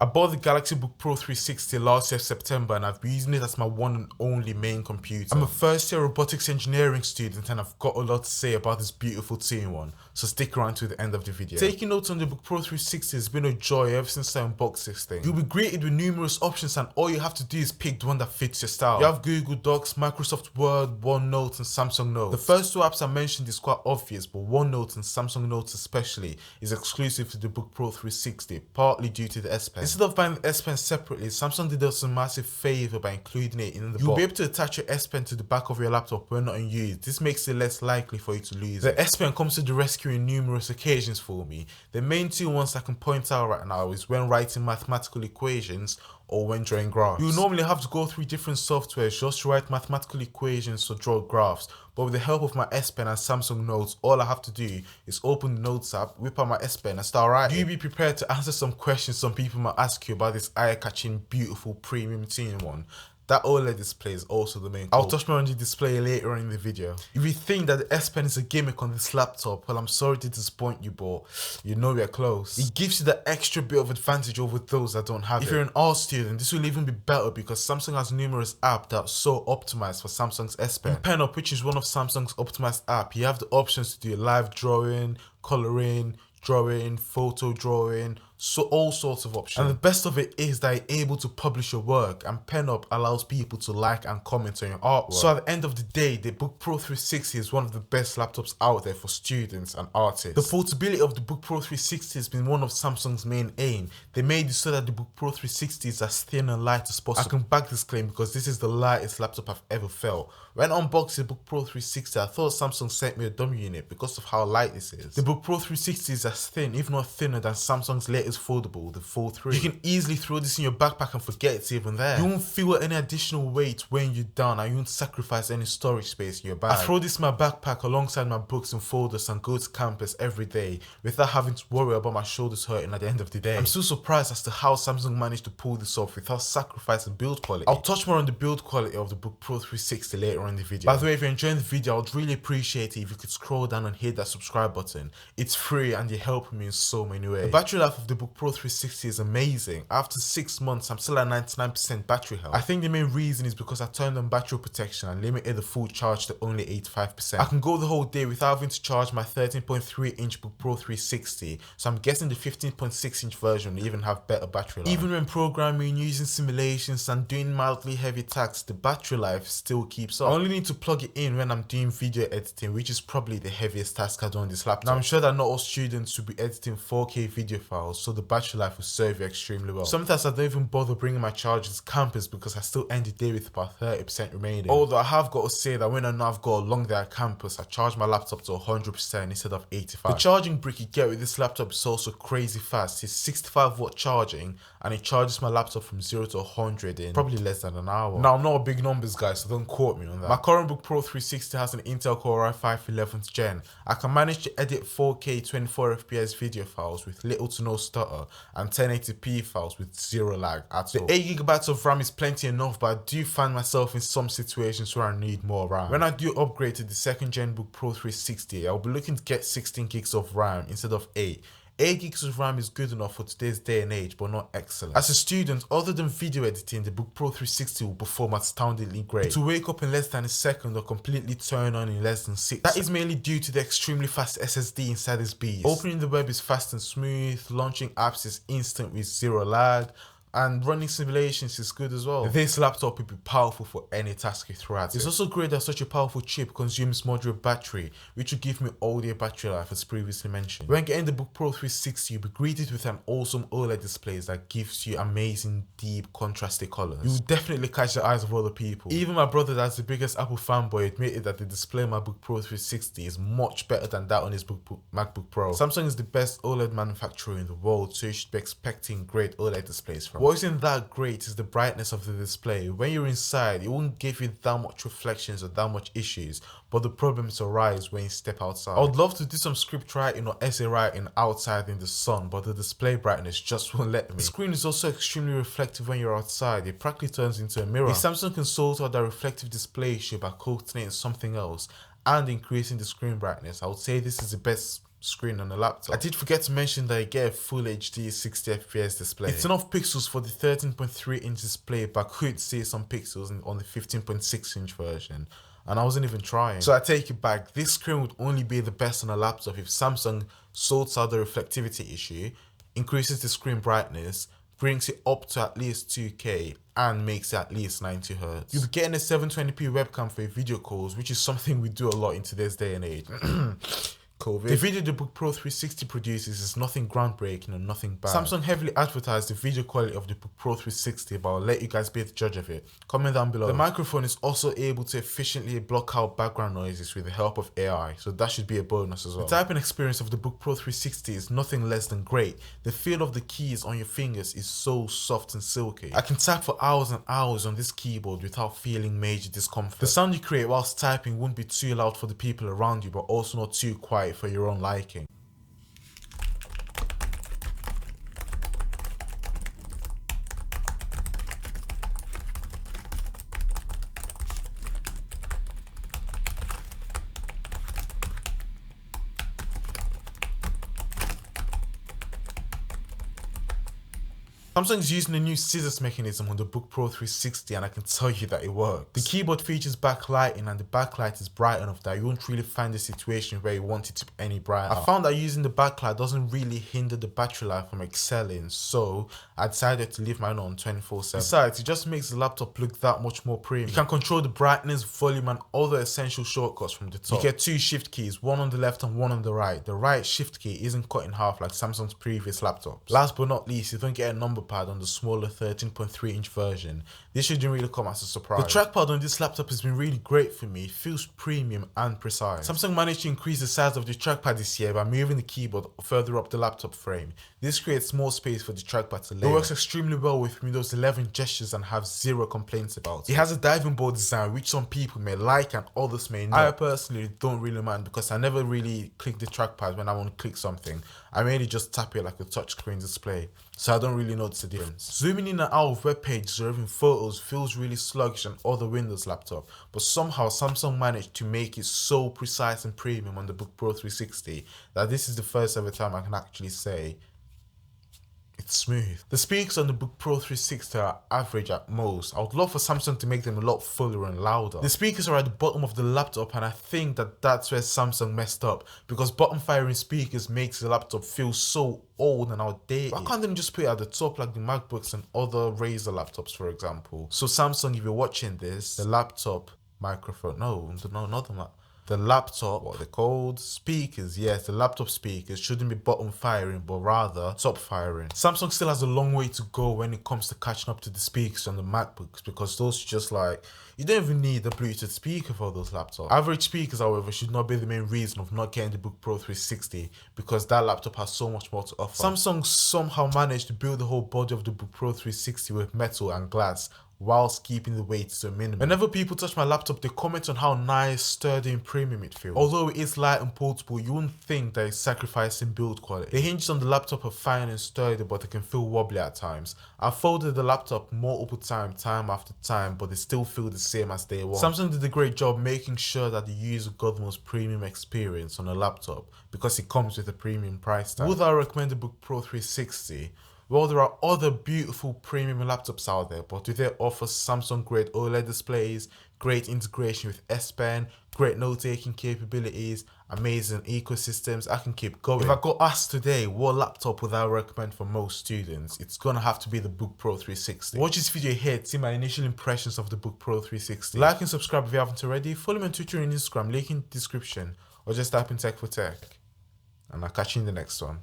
I bought the Galaxy Book Pro 360 last year September and I've been using it as my one and only main computer. I'm a first year robotics engineering student and I've got a lot to say about this beautiful two-in-one, so stick around to the end of the video. Taking notes on the Book Pro 360 has been a joy ever since I unboxed this thing. You'll be greeted with numerous options and all you have to do is pick the one that fits your style. You have Google Docs, Microsoft Word, OneNote and Samsung Notes. The first two apps I mentioned is quite obvious, but OneNote and Samsung Notes especially is exclusive to the Book Pro 360, partly due to the S Pen. Instead of buying the S Pen separately, Samsung did us a massive favour by including it in the box. You'll be able to attach your S Pen to the back of your laptop when not in use. This makes it less likely for you to lose it. The S Pen comes to the rescue in numerous occasions for me. The main two ones I can point out right now is when writing mathematical equations or when drawing graphs. You normally have to go through different softwares just to write mathematical equations or draw graphs, but with the help of my S Pen and Samsung Notes, all I have to do is open the Notes app, whip out my S Pen and start writing. You be prepared to answer some questions some people might ask you about this eye-catching, beautiful, premium two-in-one. That Oled display is also the main goal. I'll touch more on the display later on in the video. If you think that the S Pen is a gimmick on this laptop, well, I'm sorry to disappoint you, but you know we're close. It gives you that extra bit of advantage over those that don't have it. If you're an art student, this will even be better because Samsung has numerous apps that are so optimized for Samsung's S Pen. In PenUp, which is one of Samsung's optimized apps, you have the options to do live drawing, coloring, drawing, photo drawing, so all sorts of options. And the best of it is that you're able to publish your work, and PenUp allows people to like and comment on your artwork. So at the end of the day, the Book Pro 360 is one of the best laptops out there for students and artists. The portability of the Book Pro 360 has been one of Samsung's main aim. They made it so that the Book Pro 360 is as thin and light as possible. I can back this claim because this is the lightest laptop I've ever felt. When unboxing the Book Pro 360, I thought Samsung sent me a dummy unit because of how light this is. The Book Pro 360 is as thin, if not thinner, than Samsung's latest foldable, the Fold 3. You can easily throw this in your backpack and forget it's even there. You won't feel any additional weight when you're done, and you won't sacrifice any storage space in your bag. I throw this in my backpack alongside my books and folders and go to campus every day without having to worry about my shoulders hurting at the end of the day. I'm so surprised as to how Samsung managed to pull this off without sacrificing build quality. I'll touch more on the build quality of the Book Pro 360 later on in the video. By the way, if you're enjoying the video, I would really appreciate it if you could scroll down and hit that subscribe button. It's free and you're helping me in so many ways. The battery life of the Book Pro 360 is amazing. After 6 months, I'm still at 99% battery health. I think the main reason is because I turned on battery protection and limited the full charge to only 85%. I can go the whole day without having to charge my 13.3-inch Book Pro 360, so I'm guessing the 15.6-inch version will even have better battery life. Even when programming, using simulations and doing mildly heavy tasks, the battery life still keeps up. I only need to plug it in when I'm doing video editing, which is probably the heaviest task I do on this laptop. Now I'm sure that not all students will be editing 4K video files, so the battery life will serve you extremely well. Sometimes I don't even bother bringing my charger to campus because I still end the day with about 30% remaining. Although I have got to say that when I know I've got a long day at campus, I charge my laptop to 100% instead of 85%. The charging brick you get with this laptop is also crazy fast. It's 65-watt charging and it charges my laptop from 0 to 100 in probably less than an hour. Now I'm not a big numbers guy, so don't quote me on that. My current Book Pro 360 has an Intel Core i5 11th gen. I can manage to edit 4K 24fps video files with little to no stutter and 1080p files with zero lag at all. The 8GB of RAM is plenty enough, but I do find myself in some situations where I need more RAM. When I do upgrade to the 2nd gen Book Pro 360, I'll be looking to get 16 gigs of RAM instead of 8. 8 gigs of RAM is good enough for today's day and age, but not excellent. As a student, other than video editing, the Book Pro 360 will perform astoundingly great. To wake up in less than a second or completely turn on in less than 6. That is mainly due to the extremely fast SSD inside this beast. Opening the web is fast and smooth, launching apps is instant with zero lag, and running simulations is good as well. This laptop will be powerful for any task you throw at it. It's also great that such a powerful chip consumes moderate battery, which will give me all the battery life as previously mentioned. When getting the Book Pro 360, you'll be greeted with an awesome OLED display that gives you amazing, deep, contrasty colors. You will definitely catch the eyes of other people. Even my brother, that's the biggest Apple fanboy, admitted that the display on my Book Pro 360 is much better than that on his MacBook Pro. Samsung is the best OLED manufacturer in the world, so you should be expecting great OLED displays from. What isn't that great is the brightness of the display. When you're inside, it won't give you that much reflections or that much issues, but the problems arise when you step outside. I would love to do some script writing or essay writing outside in the sun, but the display brightness just won't let me. The screen is also extremely reflective when you're outside. It practically turns into a mirror. If Samsung can sort out that reflective display issue by coordinating something else and increasing the screen brightness, I would say this is the best screen on the laptop. I did forget to mention that you get a full HD 60 FPS display. It's enough pixels for the 13.3 inch display, but I could see some pixels on the 15.6 inch version. And I wasn't even trying. So I take it back. This screen would only be the best on a laptop if Samsung sorts out the reflectivity issue, increases the screen brightness, brings it up to at least 2K, and makes it at least 90Hz. You'll be getting a 720p webcam for your video calls, which is something we do a lot in today's day and age. COVID. The video the Book Pro 360 produces is nothing groundbreaking and nothing bad. Samsung heavily advertised the video quality of the Book Pro 360, but I'll let you guys be the judge of it. Comment down below. The microphone is also able to efficiently block out background noises with the help of AI, so that should be a bonus as well. The typing experience of the Book Pro 360 is nothing less than great. The feel of the keys on your fingers is so soft and silky. I can type for hours and hours on this keyboard without feeling major discomfort. The sound you create whilst typing won't be too loud for the people around you, but also not too quiet for your own liking. Samsung is using a new scissors mechanism on the Book Pro 360, and I can tell you that it works. The keyboard features backlighting, and the backlight is bright enough that you won't really find a situation where you want it to be any brighter. I found that using the backlight doesn't really hinder the battery life from excelling, so I decided to leave mine on 24/7. Besides, it just makes the laptop look that much more premium. You can control the brightness, volume, and other essential shortcuts from the top. You get two shift keys, one on the left and one on the right. The right shift key isn't cut in half like Samsung's previous laptops. Last but not least, you don't get a number pad on the smaller 13.3 inch version. This shouldn't really come as a surprise. The trackpad on this laptop has been really great for me. It feels premium and precise. Samsung managed to increase the size of the trackpad this year by moving the keyboard further up the laptop frame. This creates more space for the trackpad to lay. It works extremely well with Windows 11 gestures and have zero complaints about it. It has a diving board design which some people may like and others may not. I personally don't really mind because I never really click the trackpad when I want to click something. I mainly just tap it like a touchscreen display, so I don't really notice the difference. Zooming in and out of web pages or even photos feels really sluggish on other Windows laptop, but somehow Samsung managed to make it so precise and premium on the Book Pro 360 that this is the first ever time I can actually say it's smooth. The speakers on the Book Pro 360 are average at most. I would love for Samsung to make them a lot fuller and louder. The speakers are at the bottom of the laptop, and I think that that's where Samsung messed up, because bottom firing speakers makes the laptop feel so old and outdated. Why can't they just put it at the top like the MacBooks and other Razer laptops, for example? So Samsung, if you're watching this, the laptop microphone, no, not the Mac. The laptop, what they're called, speakers, yes, the laptop speakers shouldn't be bottom firing, but rather top firing. Samsung still has a long way to go when it comes to catching up to the speakers on the MacBooks, because those are just like, you don't even need a Bluetooth speaker for those laptops. Average speakers, however, should not be the main reason of not getting the Book Pro 360, because that laptop has so much more to offer. Samsung somehow managed to build the whole body of the Book Pro 360 with metal and glass, whilst keeping the weight to a minimum. Whenever people touch my laptop, they comment on how nice, sturdy and premium it feels. Although it is light and portable, you wouldn't think that it's sacrificing build quality. The hinges on the laptop are fine and sturdy, but they can feel wobbly at times. I've folded the laptop multiple times, time after time, but they still feel the same as day one. Samsung did a great job making sure that the user got the most premium experience on a laptop, because it comes with a premium price tag. Would I recommend the Book Pro 360? Well, there are other beautiful premium laptops out there, but do they offer Samsung grade OLED displays, great integration with S Pen, great note-taking capabilities, amazing ecosystems? I can keep going. If I got asked today what laptop would I recommend for most students, it's gonna have to be the Book Pro 360. Watch this video here to see my initial impressions of the Book Pro 360. Like and subscribe if you haven't already. Follow me on Twitter and Instagram, link in the description, or just type in Tech for Tech. And I'll catch you in the next one.